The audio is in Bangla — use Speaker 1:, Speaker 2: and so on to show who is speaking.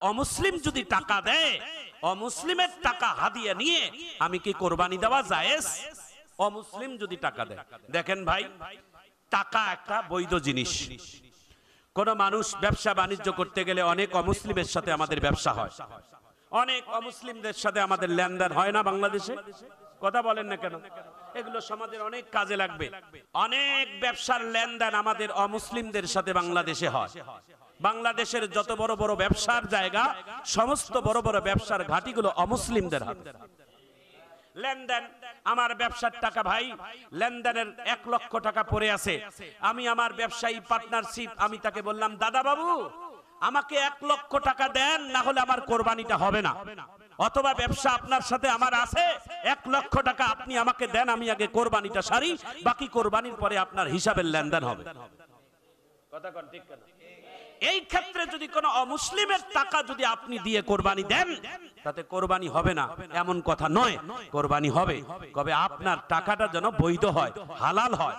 Speaker 1: অমুসলিম যদি টাকা দেয়, অমুসলিমের টাকা হাদিয়া নিয়ে আমি কি কোরবানি দেওয়া জায়েজ? অমুসলিম যদি টাকা দেয়, দেখেন ভাই, টাকা একটা বৈধ জিনিস। কোন মানুষ ব্যবসা বাণিজ্য করতে গেলে অনেক অমুসলিমের সাথে আমাদের ব্যবসা হয়, অনেক অমুসলিমদের সাথে আমাদের লেনদেন হয় না বাংলাদেশে? কথা বলেন না কেন? এগুলো সমাজের অনেক কাজে লাগবে। অনেক ব্যবসার লেনদেন আমাদের অমুসলিমদের সাথে বাংলাদেশে হয়। বাংলাদেশের যত বড় বড় ব্যবসার জায়গা, সমস্ত বড় বড় ব্যবসার ঘাঁটিগুলো অমুসলিমদের হাতে। লেনদেন, আমার ব্যবসার টাকা ভাই, লেনদেনের 1 লক্ষ টাকা পড়ে আছে। আমি আমার ব্যবসায়ী পার্টনারশিপ, আমি তাকে বললাম, দাদা বাবু আমাকে 1 লক্ষ টাকা দেন, না হলে আমার কোরবানিটা হবে না। অথবা ব্যবসা আপনার সাথে আমার আছে, 1 লক্ষ টাকা আপনি আমাকে দেন, আমি আগে কোরবানিটা সারি, বাকি কোরবানির পরে আপনার হিসাবের লেনদেন হবে। কথা কোন ঠিক কেন? এই ক্ষেত্রে যদি কোনো অমুসলিমের টাকা যদি আপনি দিয়ে কোরবানি দেন, তাতে কোরবানি হবে না এমন কথা নয়, কোরবানি হবে। কবে আপনার টাকাটা যেন বৈধ হয়, হালাল হয়,